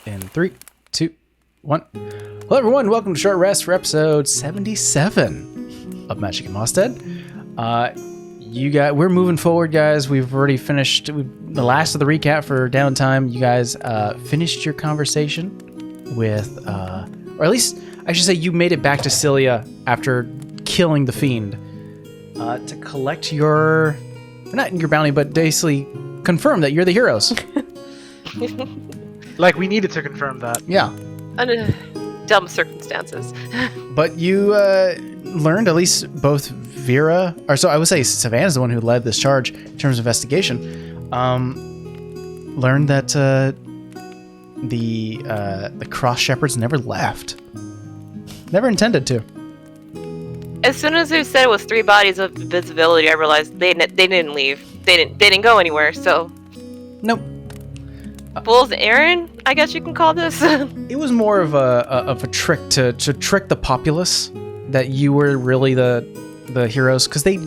In 3, 2, 1. Hello, everyone. Welcome to Short Rest for episode 77 of Magic and Mostead. We're moving forward, guys. We've already finished the last of the recap for downtime. You guys finished your conversation with, or at least I should say, you made it back to Cilia after killing the fiend to collect your, not your bounty, but basically confirm that you're the heroes. Like, we needed to confirm that. Yeah. Under dumb circumstances. But you learned, at least both Vera, or so I would say Savannah's the one who led this charge in terms of investigation, learned that the cross shepherds never left. Never intended to. As soon as they said it was 3 bodies of visibility, I realized they didn't leave. They didn't go anywhere. So. Nope. Fool's errand, I guess you can call this. It was more of a trick to trick the populace that you were really the heroes, because they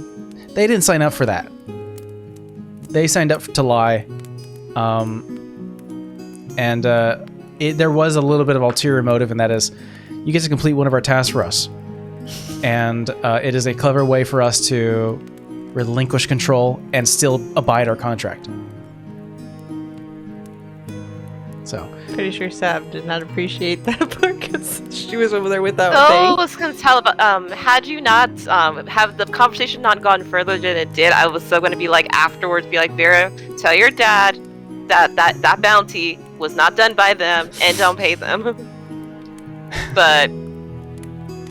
didn't sign up for that. They signed up to lie, and there was a little bit of ulterior motive, and that is, you get to complete one of our tasks for us, and it is a clever way for us to relinquish control and still abide our contract. So pretty sure Sav did not appreciate that part because she was over there without I was gonna tell about had you not have the conversation not gone further than it did, I was still gonna be like afterwards, be like, Vera, tell your dad that bounty was not done by them and don't pay them. But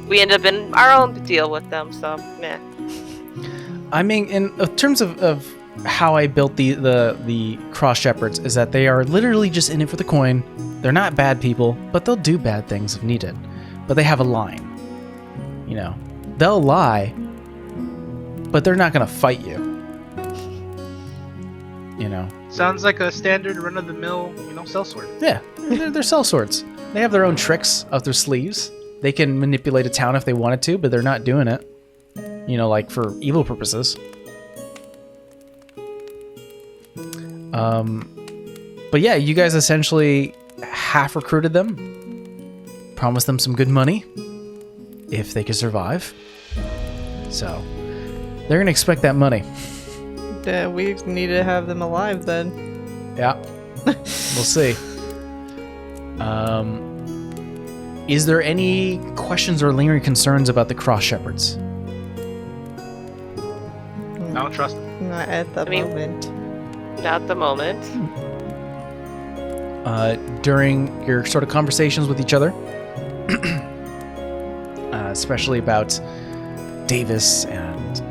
we end up in our own deal with them, so meh. I mean, in terms of how I built the cross shepherds, is that they are literally just in it for the coin. They're not bad people, but they'll do bad things if needed. But they have a line. You know, they'll lie, but they're not gonna fight you. You know. Sounds like a standard run-of-the-mill, sellsword. Yeah, they're sellswords. They have their own tricks up their sleeves. They can manipulate a town if they wanted to, but they're not doing it. Like for evil purposes. But yeah, you guys essentially half recruited them, promised them some good money if they could survive. So they're gonna expect that money. We need to have them alive then. Yeah, we'll see. Is there any questions or lingering concerns about the cross shepherds? I don't trust them. Not at the moment. Not at the moment. During your sort of conversations with each other, especially about Davis and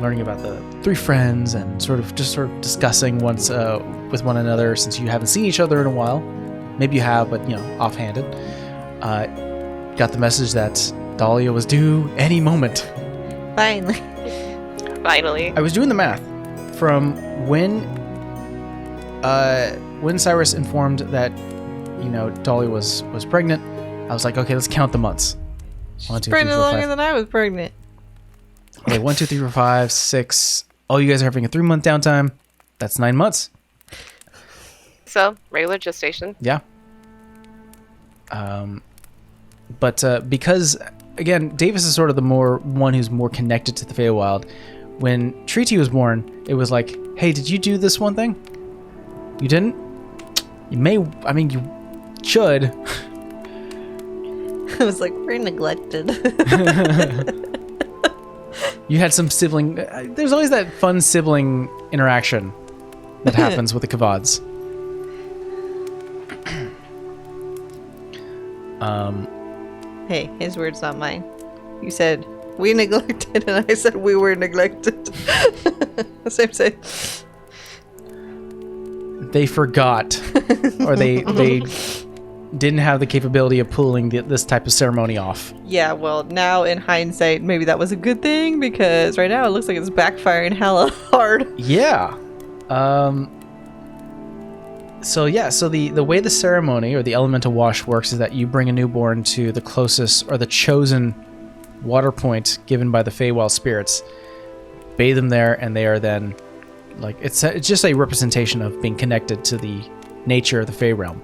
learning about the 3 friends and sort of discussing once with one another, since you haven't seen each other in a while. Maybe you have, but offhanded. Got the message that Dahlia was due any moment. Finally. Finally. I was doing the math from when Cyrus informed that Dahlia was pregnant. I was like, okay, let's count the months. 1, 2, 3, 4, 5. Pregnant longer than I was pregnant. Okay, 1, 2, 3, 4, 5, 6. Oh, you guys are having a 3-month downtime. That's 9 months. So, regular gestation. Yeah. But because, again, Davis is sort of the one who's more connected to the Feywild. When Treaty was born, it was like, hey, did you do this one thing? You didn't? You should. I was like, we're neglected. You had some sibling... there's always that fun sibling interaction that happens with the Kavads. Hey, his words, not mine. You said, we neglected, and I said we were neglected. Same. They forgot, or they didn't have the capability of pulling this type of ceremony off. Yeah, well, now in hindsight, maybe that was a good thing, because right now it looks like it's backfiring hella hard. Yeah. So the way the ceremony or the elemental wash works is that you bring a newborn to the closest or the chosen water point given by the Feywild spirits, bathe them there, and they are then it's just a representation of being connected to the nature of the Fey realm.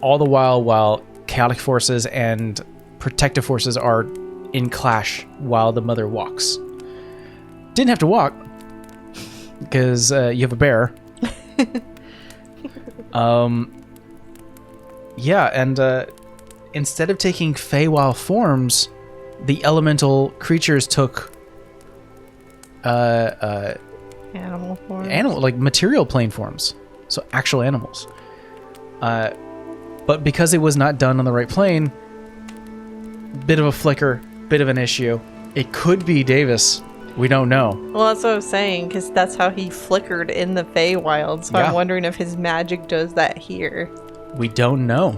all the while chaotic forces and protective forces are in clash while the mother walks. Didn't have to walk because you have a bear. Yeah, and instead of taking Feywild forms, the elemental creatures took Animal form. like material plane forms, so actual animals. But because it was not done on the right plane, bit of a flicker, bit of an issue. It could be Davis. We don't know. Well, that's what I was saying, because that's how he flickered in the Feywild. So Yeah. I'm wondering if his magic does that here. We don't know.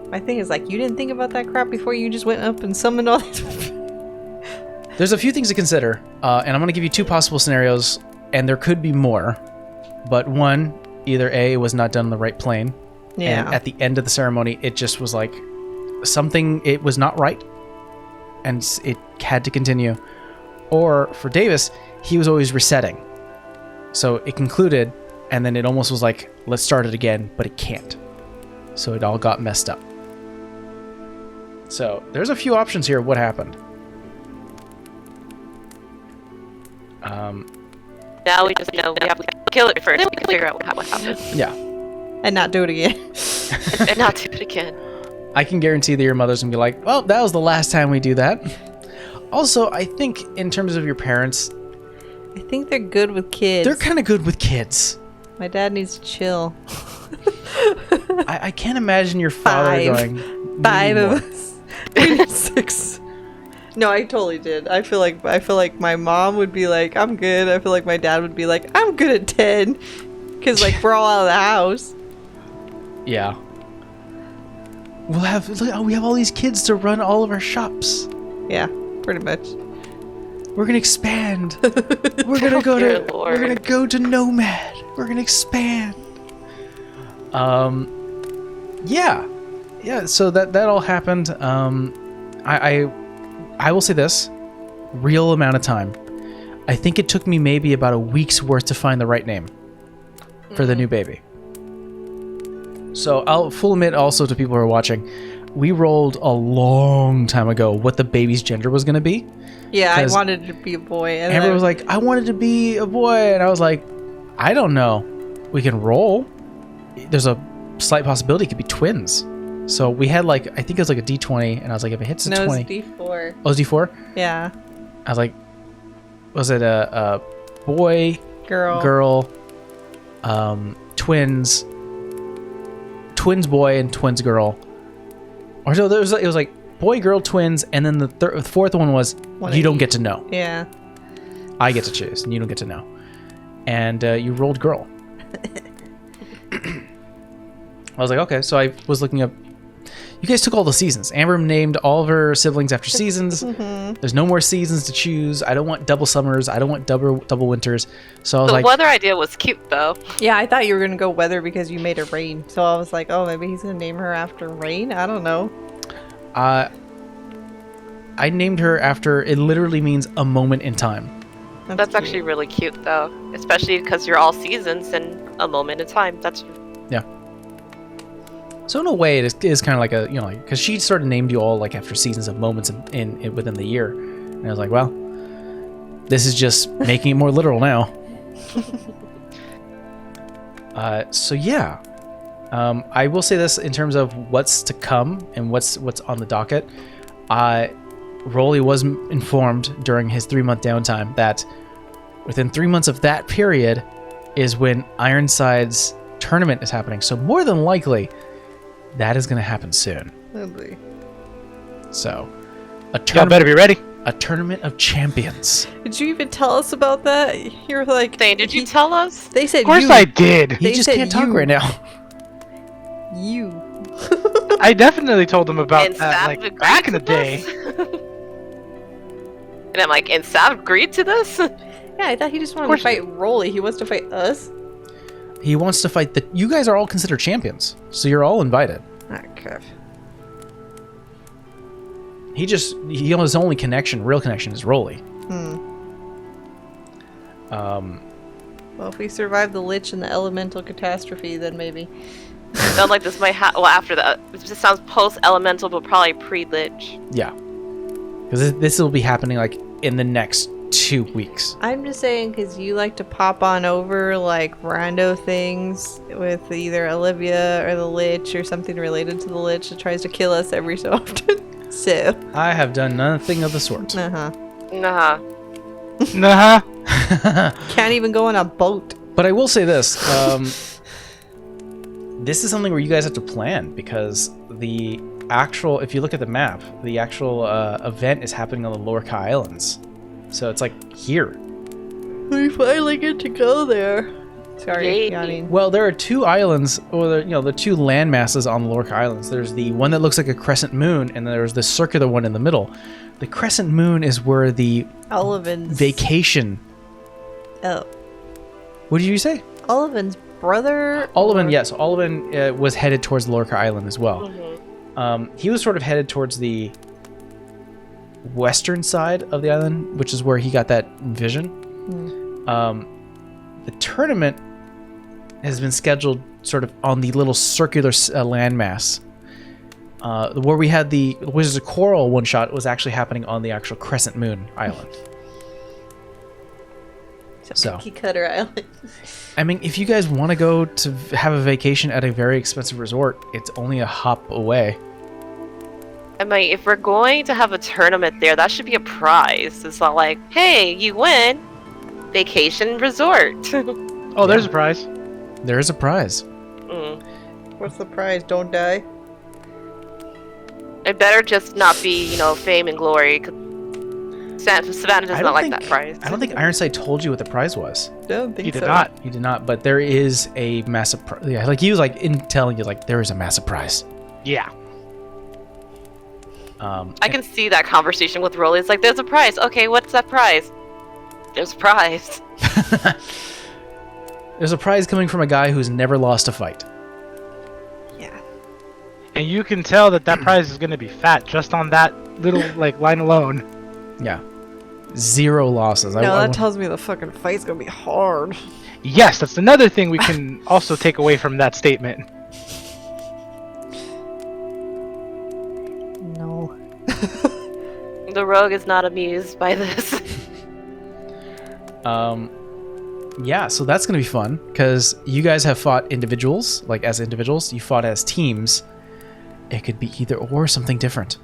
My thing is like, you didn't think about that crap before you just went up and summoned all these. There's a few things to consider, and I'm going to give you two possible scenarios, and there could be more. But one, either A, it was not done on the right plane, and at the end of the ceremony, it just was like something, it was not right, and it had to continue. Or for Davis, he was always resetting. So it concluded, and then it almost was like, let's start it again, but it can't. So it all got messed up. So there's a few options here of what happened. Now we just know we have to kill it first. Then we can figure out what happened. Yeah. And not do it again. and not do it again. I can guarantee that your mother's gonna be like, well, that was the last time we do that. Also, I think in terms of your parents, I think they're good with kids. they're kind of good with kids. My dad needs to chill. I can't imagine your father going, Five "We need of more." us. We need 6. No, I totally did. I feel like my mom would be like, I'm good. I feel like my dad would be like, I'm good at 10. Because like we're all out of the house. Yeah. We have all these kids to run all of our shops. Yeah, pretty much. We're gonna expand. We're gonna go Dear to Lord. we're gonna go to Nomad. We're gonna expand. Yeah. So that all happened. I will say this, real amount of time. I think it took me maybe about a week's worth to find the right name for the new baby. So I'll full admit also to people who are watching, we rolled a long time ago what the baby's gender was going to be. Yeah, I 'Cause wanted it to be a boy. And Amber then- was like, I wanted to be a boy. And I was like, I don't know. We can roll. There's a slight possibility it could be twins. So we had like, I think it was like a D20. And I was like, if it hits a no, 20. it's D4. Oh, it's D4? Yeah. I was like, was it a boy, Girl. twins boy, and twins girl? Or so it was like boy, girl, twins, and then the fourth one was One you of don't each. get to know. Yeah. I get to choose, and you don't get to know. And you rolled girl. I was like, okay. So I was looking up. You guys took all the seasons. Amber named all of her siblings after seasons. There's no more seasons to choose. I don't want double summers. I don't want double winters. So I was The like, weather idea was cute though. Yeah, I thought you were going to go weather because you made it rain. So I was like, oh, maybe he's going to name her after rain? I don't know. I named her after, it literally means a moment in time. That's cute. actually really cute though, especially because you're all seasons and a moment in time. That's So in a way, it is kind of like a, like, because she sort of named you all like after seasons of moments in within the year. And I was like, well, this is just making it more literal now. So yeah, I will say this in terms of what's to come and what's on the docket. Rolly was informed during his 3-month downtime that within 3 months of that period is when Ironside's tournament is happening. So more than likely, that is going to happen soon. Lovely. So, Y'all better be ready. a tournament of champions. Did you even tell us about that? You're like, Dane, did you tell us? They said Of course you. I did. He They just said can't talk you. right now. You. I definitely told them about And that, Sav like, agreed back in to the day. this? And I'm like, and Sav agreed to this? Yeah, I thought he just wanted to course fight Rolly. He wants to fight us. He wants to fight you guys are all considered champions, so you're all invited. Okay. His only real connection is Rolly. Well, if we survive the Lich and the elemental catastrophe, then maybe. Sounds like this might well, after that. It just sounds post-elemental, but probably pre-lich. Yeah. Because this will be happening, like, in the next 2 weeks. I'm just saying because you like to pop on over like rando things with either Olivia or the Lich or something related to the Lich that tries to kill us every so often. So I have done nothing of the sort. Nah. Nah. Can't even go on a boat. But I will say this. This is something where you guys have to plan, because the actual, if you look at the map, the actual event is happening on the Lorca Islands. So it's like here. We finally get to go there. Sorry, Yay. yawning. Well, there are 2 islands, or the 2 land masses on the Lorca Islands. There's the one that looks like a crescent moon, and there's the circular one in the middle. The crescent moon is where the Olivan's vacation. Oh, What did you say? Olivan's brother. Olivan, or- yes. Olivan was headed towards the Lorca Island as well. Mm-hmm. He was sort of headed towards the western side of the island, which is where he got that vision. The tournament has been scheduled sort of on the little circular landmass. Where we had the Wizards of Coral one shot was actually happening on the actual Crescent Moon Island. So, Cookie Cutter Island. I mean, if you guys want to go to have a vacation at a very expensive resort, it's only a hop away. I mean, if we're going to have a tournament there, that should be a prize. It's not like, hey, you win, vacation resort. Oh, there's a prize. There is a prize. What's the prize? Don't die. It better just not be, fame and glory. 'Cause Savannah does not like that prize. I don't think Ironside told you what the prize was. Don't think He did so. not. He did not, but there is a massive prize. Yeah, like he was like in telling you, like, there is a massive prize. Yeah. I can see that conversation with Rolly. It's like, there's a prize. Okay, what's that prize? There's a prize. There's a prize coming from a guy who's never lost a fight. Yeah. And you can tell that prize is going to be fat just on that little line alone. Yeah. 0 losses. No, that tells me the fucking fight's gonna be hard. Yes, that's another thing we can also take away from that statement. No. The rogue is not amused by this. Yeah, so that's gonna be fun because you guys have fought individuals, like as individuals. You fought as teams. It could be either or something different.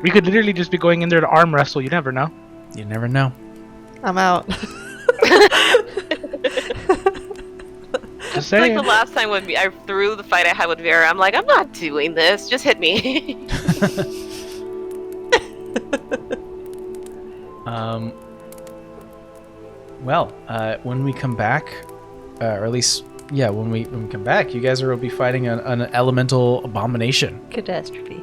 We could literally just be going in there to arm wrestle. You never know. You never know. I'm out. Just It's like saying. the last time when I threw the fight I had with Vera. I'm like, I'm not doing this. Just hit me. When we come back, or at least, yeah, when we come back, you guys will be fighting an elemental abomination. Catastrophe.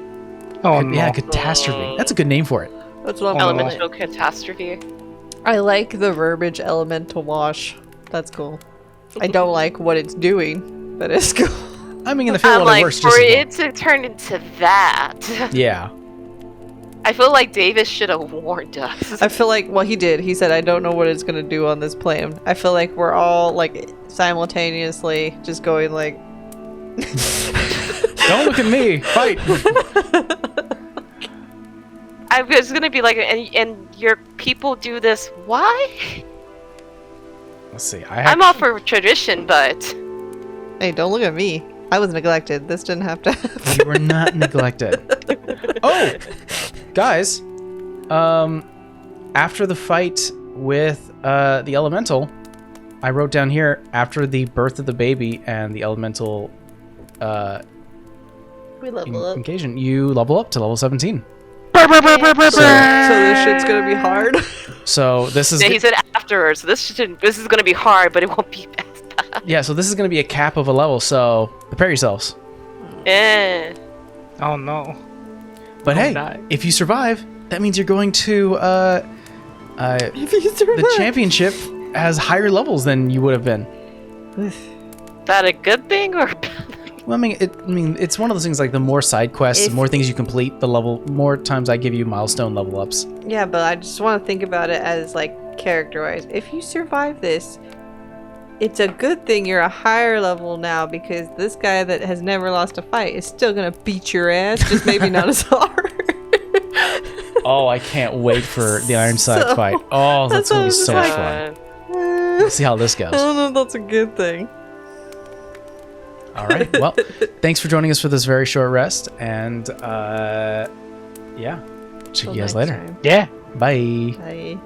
Oh, no. Yeah, catastrophe. That's a good name for it. That's what I'm Oh, Elemental catastrophe. I like the verbiage elemental wash. That's cool. I don't like what it's doing, but it's cool. I mean, in the field, I'm it like, works for just as it to turn into that. well. Yeah. I feel like Davis should have warned us. I feel like, well, he did. He said, I don't know what it's going to do on this plane. I feel like we're all, like, simultaneously just going, like... Don't look at me. Fight. I was gonna be like, and your people do this. Why? Let's see. I'm all for tradition, but Hey, don't look at me. I was neglected. This didn't have to happen. You were not neglected. Oh, guys. After the fight with the elemental, I wrote down here, after the birth of the baby and the elemental We level up. occasion, you level up to level 17. So this shit's gonna be hard. So this is yeah, he said afterwards. So this is gonna be hard, but it won't be as bad. yeah. So this is going to be a cap of a level. So prepare yourselves. Eh. Oh, no. But Oh, hey, nice. if you survive, that means you're going to If you survive. the championship has higher levels than you would have been. Is that a good thing or? Well, I mean, it's one of those things, like the more side quests, the more things you complete, the more times I give you milestone level ups. Yeah, but I just want to think about it as, like, character-wise. If you survive this, it's a good thing you're a higher level now, because this guy that has never lost a fight is still gonna beat your ass, just maybe not as hard. Oh, I can't wait for the Ironside So, fight. Oh, that's gonna be that's so what much I was fun. Let's see how this I goes. don't know if that's a good thing. All right. Well, thanks for joining us for this very short rest, and yeah, check Till you guys next later. time. Yeah. Bye. Bye.